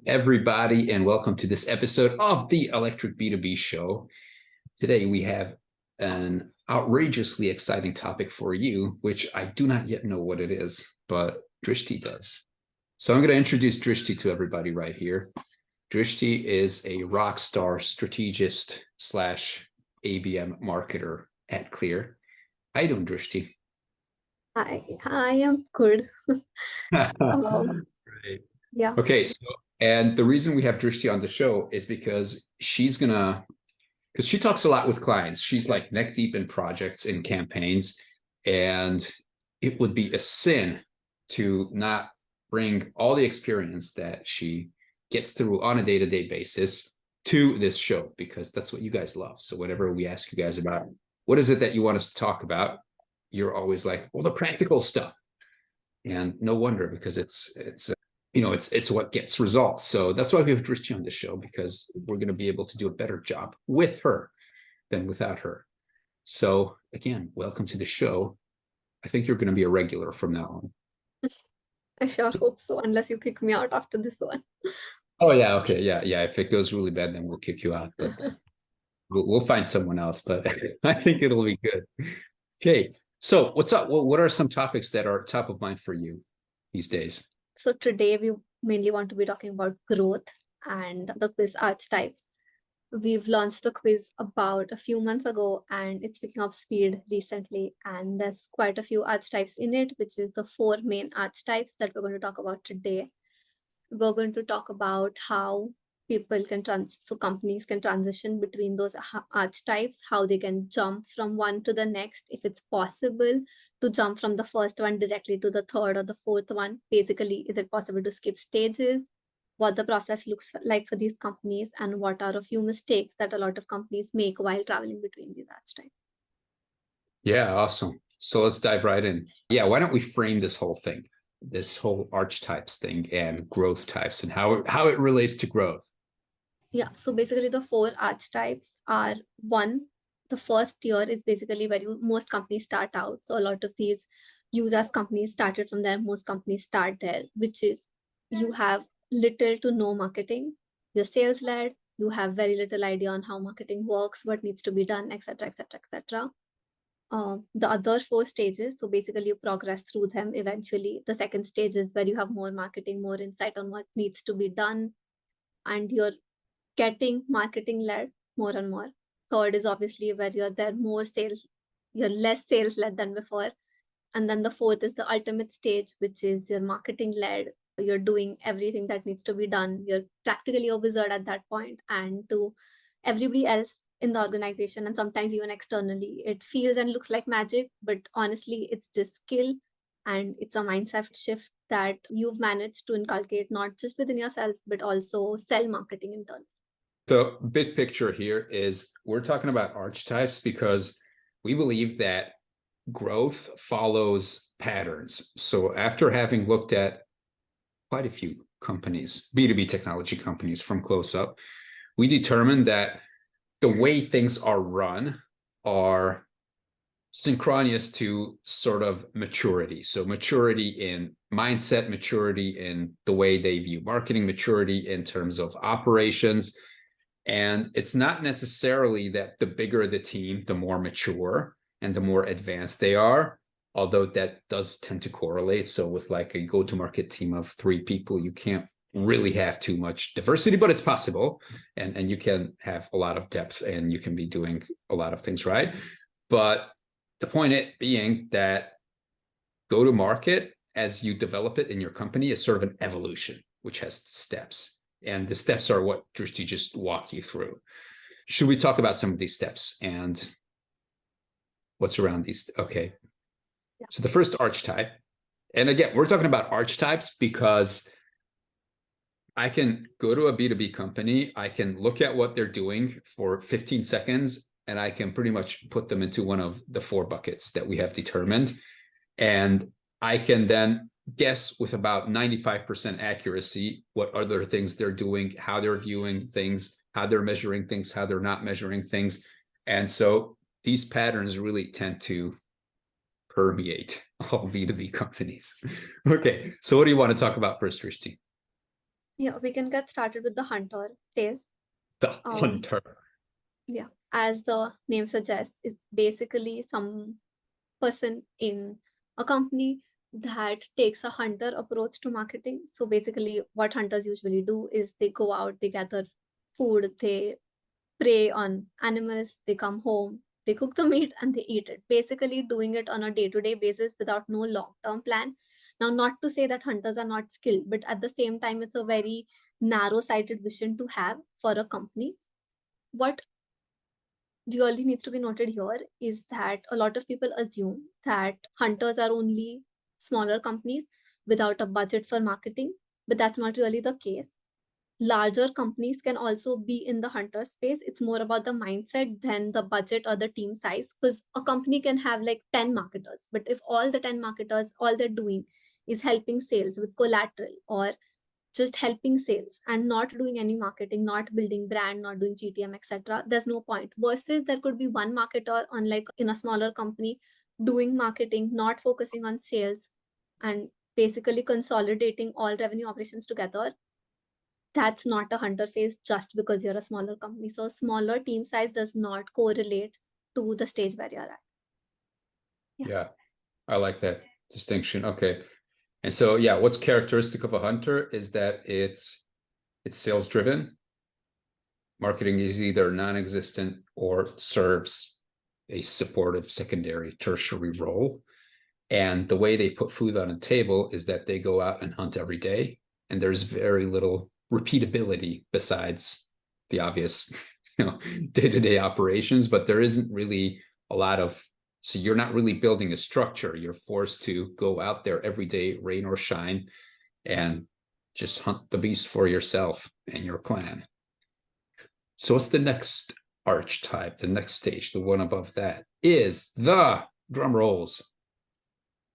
everybody, and welcome to this episode of the Electric B2B Show. Today, we have an outrageously exciting topic for you, which I do not yet know what it is, but Drishti does. So I'm going to introduce Drishti to everybody right here. Drishti is a rock star strategist / ABM marketer at Clear. How you doing, Drishti? Hi, I am good. Great. Yeah, Okay, and the reason we have Drishti on the show is because she talks a lot with clients. She's like neck deep in projects and campaigns, and it would be a sin to not bring all the experience that she gets through on a day-to-day basis to this show, because that's what you guys love. So whenever we ask you guys about what is it that you want us to talk about, you're always like, well, the practical stuff. And no wonder, because it's what gets results. So that's why we have Drishti on the show, because we're going to be able to do a better job with her than without her. So again, welcome to the show. I think you're going to be a regular from now on. I sure hope so, unless you kick me out after this one. Oh yeah, okay, yeah. If it goes really bad, then we'll kick you out. But we'll find someone else. But I think it'll be good. Okay, so what's up? What are some topics that are top of mind for you these days? So today we mainly want to be talking about growth and the quiz archetypes. We've launched the quiz about a few months ago, and it's picking up speed recently. And there's quite a few archetypes in it, which is the 4 main archetypes that we're going to talk about today. We're going to talk about how companies can transition between those archetypes, how they can jump from one to the next, if it's possible to jump from the first one directly to the third or the fourth one. Basically, is it possible to skip stages? What the process looks like for these companies, and what are a few mistakes that a lot of companies make while traveling between these archetypes. Yeah, awesome. So let's dive right in. Yeah, why don't we frame this whole thing, this whole archetypes thing and growth types, and how it relates to growth? Yeah, so basically the 4 archetypes are: 1, the first tier is basically where most companies start out. So a lot of these users companies started from there, most companies start there, which is you have little to no marketing, you're sales led, you have very little idea on how marketing works, what needs to be done, etc., etc., etc. The other 4 stages, so basically you progress through them. Eventually the second stage is where you have more marketing, more insight on what needs to be done, and you're getting marketing led more and more. Third is obviously where you're less sales led than before. And then the fourth is the ultimate stage, which is you're marketing led. You're doing everything that needs to be done. You're practically a wizard at that point. And to everybody else in the organization, and sometimes even externally, it feels and looks like magic, but honestly, it's just skill. And it's a mindset shift that you've managed to inculcate, not just within yourself, but also sell marketing in turn. The big picture here is we're talking about archetypes because we believe that growth follows patterns. So after having looked at quite a few companies, B2B technology companies from close up, we determined that the way things are run are synchronous to sort of maturity. So maturity in mindset, maturity in the way they view marketing, maturity in terms of operations. And it's not necessarily that the bigger the team, the more mature and the more advanced they are, although that does tend to correlate. So with like a go-to-market team of 3 people, you can't really have too much diversity, but it's possible. And you can have a lot of depth and you can be doing a lot of things right. But the point being that go-to-market, as you develop it in your company, is sort of an evolution, which has steps. And the steps are what Drishti just walked you through. Should we talk about some of these steps and what's around these? Okay. Yeah. So the first archetype, and again, we're talking about archetypes because I can go to a B2B company, I can look at what they're doing for 15 seconds, and I can pretty much put them into one of the 4 buckets that we have determined. And I can then guess with about 95% accuracy what other things they're doing, how they're viewing things, how they're measuring things, how they're not measuring things. And so these patterns really tend to permeate all B2B companies. Okay, so what do you want to talk about first, Drishti? Yeah, we can get started with the hunter phase. The Um, hunter. yeah, as the name suggests, is basically some person in a company that takes a hunter approach to marketing. So basically, what hunters usually do is they go out, they gather food, they prey on animals, they come home, they cook the meat and they eat it. Basically, doing it on a day-to-day basis without no long-term plan. Now, not to say that hunters are not skilled, but at the same time, it's a very narrow-sighted vision to have for a company. What really needs to be noted here is that a lot of people assume that hunters are only smaller companies without a budget for marketing, but that's not really the case. Larger companies can also be in the hunter space. It's more about the mindset than the budget or the team size, because a company can have like 10 marketers, but if all the 10 marketers, all they're doing is helping sales with collateral or just helping sales and not doing any marketing, not building brand, not doing GTM, etc., there's no point. Versus there could be one marketer on like in a smaller company doing marketing, not focusing on sales, and basically consolidating all revenue operations together. That's not a hunter phase just because you're a smaller company. So smaller team size does not correlate to the stage where you're at. Yeah, I like that distinction. Okay. And so, yeah, what's characteristic of a hunter is that it's sales driven. Marketing is either non-existent or serves a supportive secondary, tertiary role. And the way they put food on a table is that they go out and hunt every day. And there's very little repeatability besides the obvious, day-to-day operations, but there isn't really a lot of, so you're not really building a structure. You're forced to go out there every day, rain or shine, and just hunt the beast for yourself and your clan. So what's the next archetype? The next stage, the one above that, is the drum rolls.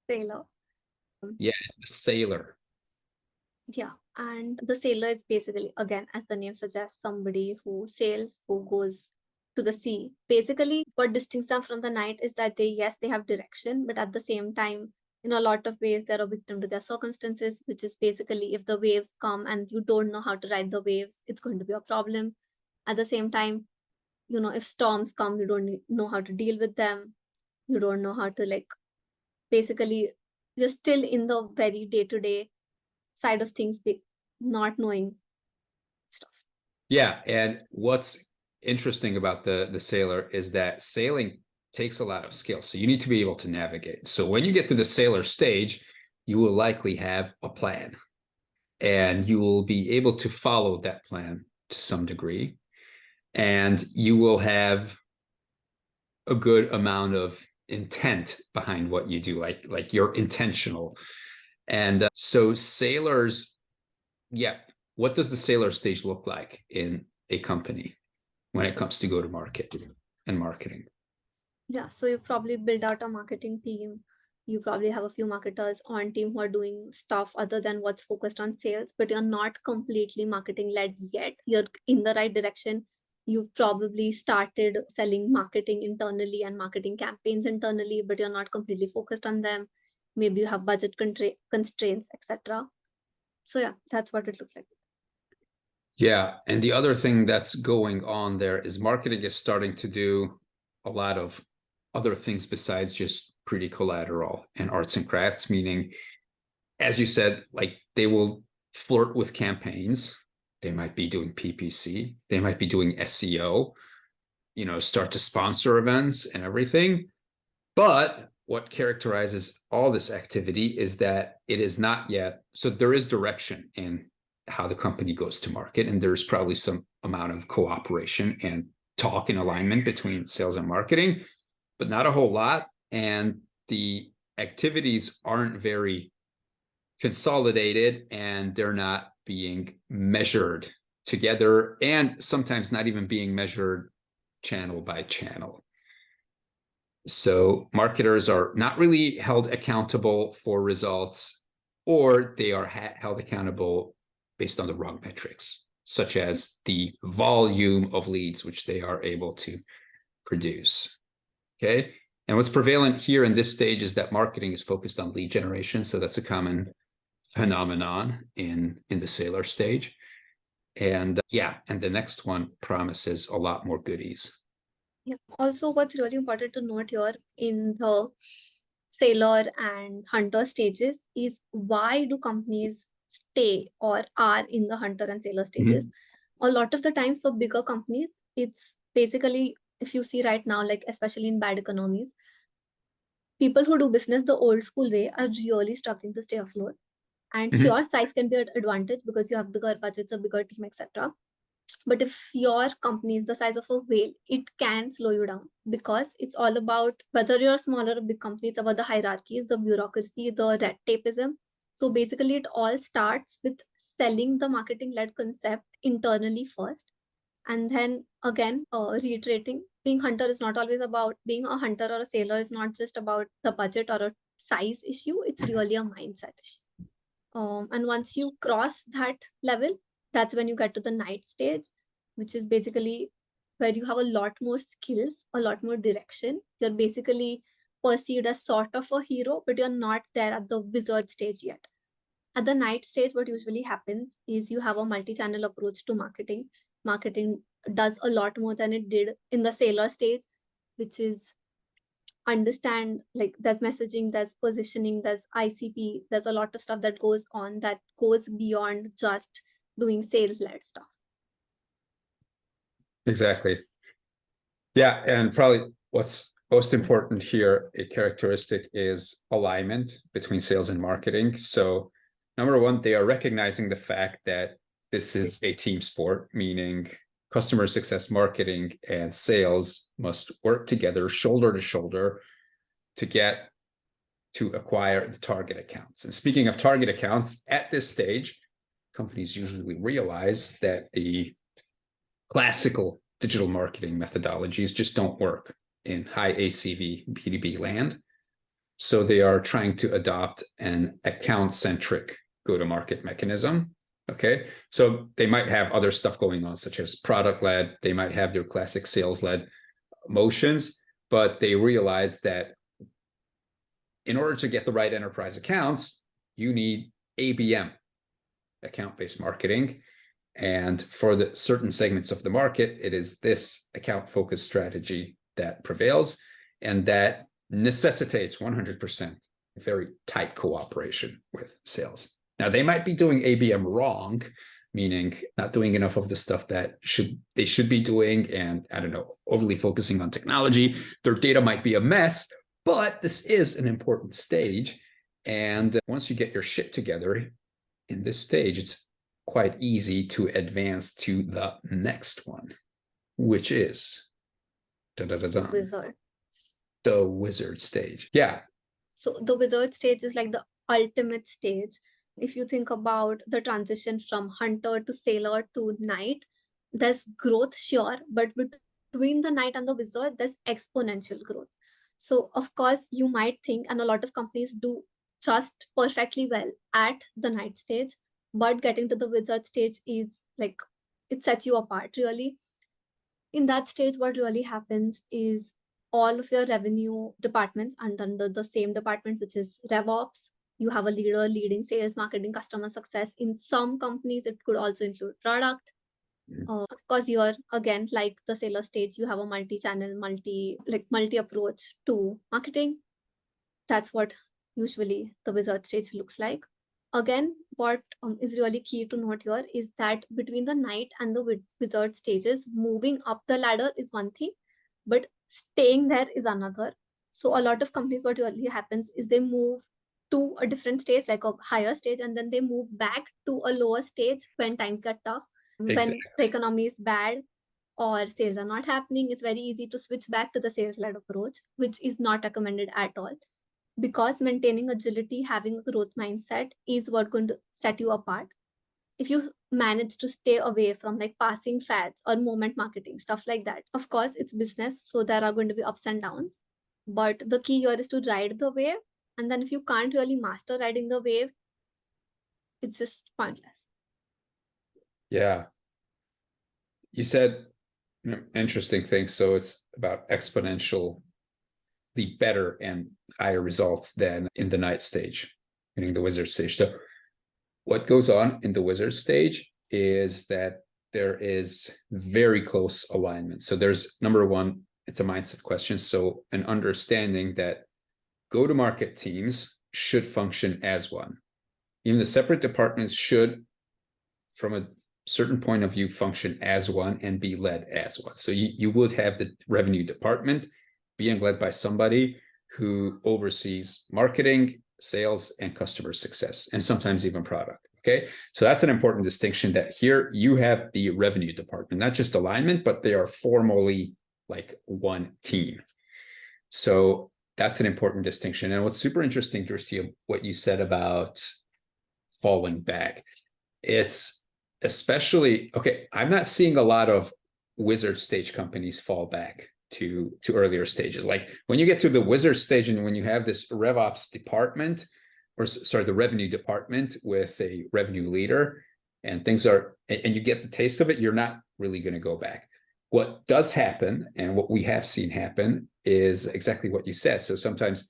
Sailor. Yeah, it's the sailor. Yeah. And the sailor is basically, again, as the name suggests, somebody who sails, who goes to the sea. Basically, what distinguishes them from the knight is that yes, they have direction, but at the same time, in a lot of ways, they're a victim to their circumstances, which is basically if the waves come and you don't know how to ride the waves, it's going to be a problem. At the same time, if storms come, you don't know how to deal with them. You don't know how to basically, you're still in the very day-to-day side of things, not knowing stuff. Yeah, and what's interesting about the sailor is that sailing takes a lot of skill. So you need to be able to navigate. So when you get to the sailor stage, you will likely have a plan, and you will be able to follow that plan to some degree. And you will have a good amount of intent behind what you do, like you're intentional. And so sailors, yeah, what does the sailor stage look like in a company when it comes to go to market and marketing? Yeah, so you probably build out a marketing team. You probably have a few marketers on team who are doing stuff other than what's focused on sales, but you're not completely marketing led yet. You're in the right direction. You've probably started selling marketing internally and marketing campaigns internally, but you're not completely focused on them. Maybe you have budget constraints, etc. So yeah, that's what it looks like. Yeah, and the other thing that's going on there is marketing is starting to do a lot of other things besides just pretty collateral and arts and crafts, meaning, as you said, like they will flirt with campaigns. They might be doing PPC, they might be doing SEO, start to sponsor events and everything. But what characterizes all this activity is that it is not yet, so there is direction in how the company goes to market, and there's probably some amount of cooperation and talk and alignment between sales and marketing, but not a whole lot. And the activities aren't very consolidated, and they're not being measured together, and sometimes not even being measured channel by channel. So marketers are not really held accountable for results, or they are held accountable based on the wrong metrics, such as the volume of leads which they are able to produce. Okay. And what's prevalent here in this stage is that marketing is focused on lead generation. So that's a common phenomenon in the sailor stage. And and the next one promises a lot more goodies. Yeah. Also, what's really important to note here in the sailor and hunter stages is why do companies stay or are in the hunter and sailor stages? A lot of the times for bigger companies, it's basically, if you see right now, like especially in bad economies, people who do business the old school way are really struggling to stay afloat. And sure, size can be an advantage because you have bigger budgets, a bigger team, etc. But if your company is the size of a whale, it can slow you down because it's all about whether you're a small or a big company, it's about the hierarchies, the bureaucracy, the red tapeism. So basically, it all starts with selling the marketing led concept internally first. And then again, reiterating, being hunter is not always about being a hunter or a sailor, is not just about the budget or a size issue, it's really a mindset issue. And once you cross that level, that's when you get to the night stage, which is basically where you have a lot more skills, a lot more direction. You're basically perceived as sort of a hero, but you're not there at the wizard stage yet. At the night stage, what usually happens is you have a multi-channel approach to marketing. Marketing does a lot more than it did in the sailor stage, which is understand, like there's messaging, there's positioning, there's ICP, there's a lot of stuff that goes on that goes beyond just doing sales led stuff. Exactly. Yeah, and probably what's most important here, a characteristic is alignment between sales and marketing. So number one, they are recognizing the fact that this is a team sport, meaning customer success marketing and sales must work together shoulder to shoulder to get to acquire the target accounts. And speaking of target accounts, at this stage, companies usually realize that the classical digital marketing methodologies just don't work in high ACV B2B land. So they are trying to adopt an account-centric go-to-market mechanism. Okay, so they might have other stuff going on, such as product-led, they might have their classic sales-led motions, but they realize that in order to get the right enterprise accounts, you need ABM, account-based marketing. And for the certain segments of the market, it is this account-focused strategy that prevails, and that necessitates 100% very tight cooperation with sales. Now, they might be doing ABM wrong, meaning not doing enough of the stuff that they should be doing, and I don't know, overly focusing on technology. Their data might be a mess, but this is an important stage. And once you get your shit together in this stage, it's quite easy to advance to the next one, which is Wizard. The wizard stage. Yeah. So the wizard stage is like the ultimate stage. If you think about the transition from hunter to sailor to knight, there's growth, sure, but between the knight and the wizard, there's exponential growth. So of course, you might think, and a lot of companies do just perfectly well at the knight stage, but getting to the wizard stage is like, it sets you apart really. In that stage, what really happens is all of your revenue departments under the same department, which is RevOps. You have a leader leading sales, marketing, customer success. In some companies, it could also include product. Of course, you're again, like the sailor stage, you have a multi-channel, multi approach to marketing. That's what usually the wizard stage looks like. Again, what is really key to note here is that between the knight and the wizard stages, moving up the ladder is one thing, but staying there is another. So a lot of companies, what really happens is they move to a different stage, like a higher stage, and then they move back to a lower stage when times get tough. Exactly. When the economy is bad or sales are not happening, it's very easy to switch back to the sales-led approach, which is not recommended at all. Because maintaining agility, having a growth mindset is what going to set you apart. If you manage to stay away from like passing fads or moment marketing, stuff like that, of course, it's business. So there are going to be ups and downs. But the key here is to ride the wave. And then if you can't really master riding the wave, it's just pointless. Yeah. You said interesting things. So it's about exponential, the better and higher results than in the knight stage, meaning the wizard stage. So what goes on in the wizard stage is that there is very close alignment. So there's number one, it's a mindset question. So an understanding that go-to-market teams should function as one. Even the separate departments should, from a certain point of view, function as one and be led as one. So you would have the revenue department being led by somebody who oversees marketing, sales, and customer success, and sometimes even product. Okay, so that's an important distinction, that here you have the revenue department, not just alignment, but they are formally like one team. So that's an important distinction. And what's super interesting, Drishti, what you said about falling back, it's especially, okay, I'm not seeing a lot of wizard stage companies fall back to earlier stages. Like when you get to the wizard stage and when you have this RevOps department, or sorry, the revenue department with a revenue leader, and things are, and you get the taste of it, you're not really going to go back. What does happen, and what we have seen happen, is exactly what you said. So sometimes,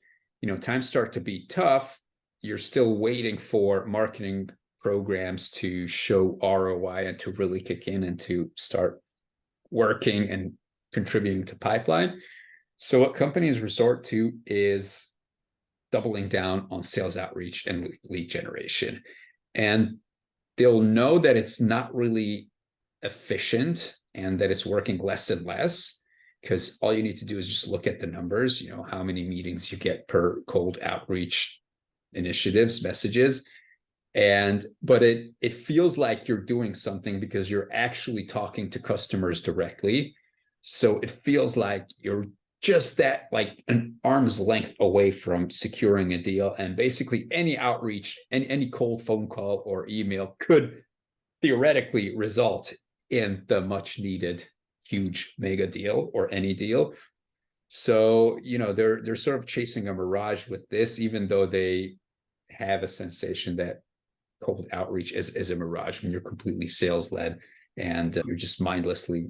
times start to be tough. You're still waiting for marketing programs to show ROI and to really kick in and to start working and contributing to pipeline. So what companies resort to is doubling down on sales outreach and lead generation. And they'll know that it's not really efficient and that it's working less and less, because all you need to do is just look at the numbers, how many meetings you get per cold outreach initiatives, messages. But it feels like you're doing something because you're actually talking to customers directly. So it feels like you're just that, like an arm's length away from securing a deal. And basically any outreach and any cold phone call or email could theoretically result in the much needed huge mega deal or any deal. So, they're sort of chasing a mirage with this, even though they have a sensation that cold outreach is a mirage when you're completely sales led and you're just mindlessly,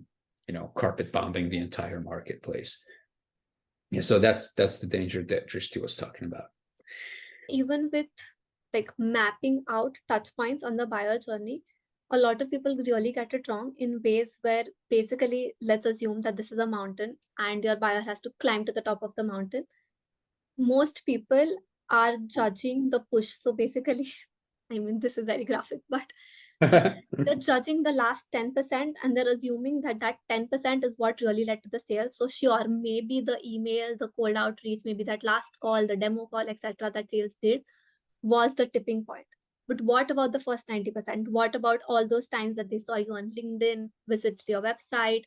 carpet bombing the entire marketplace. Yeah, so that's the danger that Drishti was talking about. Even with like mapping out touch points on the buyer journey, a lot of people really get it wrong in ways where basically, let's assume that this is a mountain and your buyer has to climb to the top of the mountain. Most people are judging the push. So basically, I mean, this is very graphic, but they're judging the last 10% and they're assuming that 10% is what really led to the sale. So sure, maybe the email, the cold outreach, maybe that last call, the demo call, etc., that sales did was the tipping point. But what about the first 90%? What about all those times that they saw you on LinkedIn, visited your website,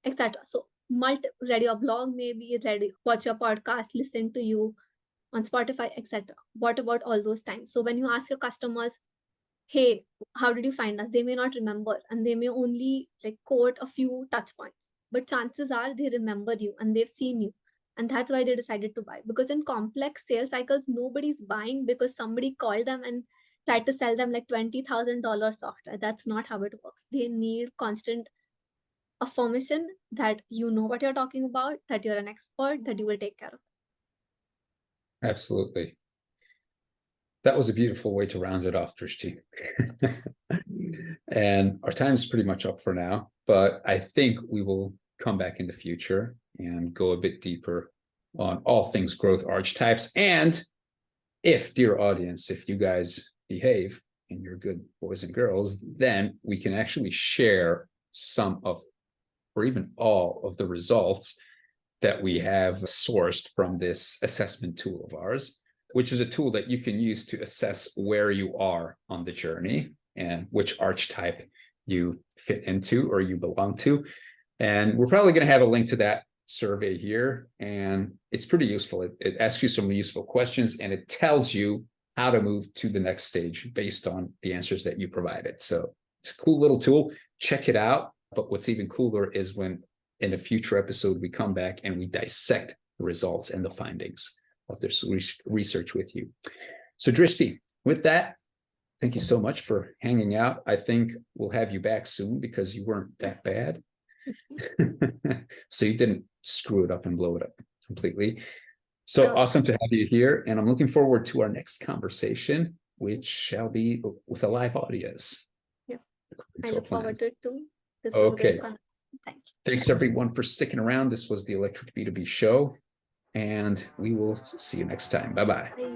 etc.? So read your blog, maybe watch your podcast, listen to you on Spotify, etc. What about all those times? So when you ask your customers, hey, how did you find us? They may not remember and they may only quote a few touch points, but chances are they remember you and they've seen you. And that's why they decided to buy. Because in complex sales cycles, nobody's buying because somebody called them and tried to sell them like $20,000 software. That's not how it works. They need constant affirmation that you know what you're talking about, that you're an expert, that you will take care of it. Absolutely. That was a beautiful way to round it off, Drishti. And our time is pretty much up for now, but I think we will come back in the future and go a bit deeper on all things growth archetypes. And if, dear audience, if you guys behave and you're good boys and girls, then we can actually share some of, or even all of the results that we have sourced from this assessment tool of ours, which is a tool that you can use to assess where you are on the journey and which archetype you fit into or you belong to. And we're probably going to have a link to that survey here. And it's pretty useful. It asks you some useful questions and it tells you how to move to the next stage based on the answers that you provided. So it's a cool little tool. Check it out. But what's even cooler is when in a future episode, we come back and we dissect the results and the findings of this research with you. So Drishti, with that, thank you so much for hanging out. I think we'll have you back soon because you weren't that bad. So you didn't screw it up and blow it up completely. So awesome to have you here. And I'm looking forward to our next conversation, which shall be with a live audience. Yeah, I look forward to it too. This was a Okay. great conversation. Thank you. Thanks everyone for sticking around. This was the Electric B2B show, and we will see you next time. Bye-bye. Bye.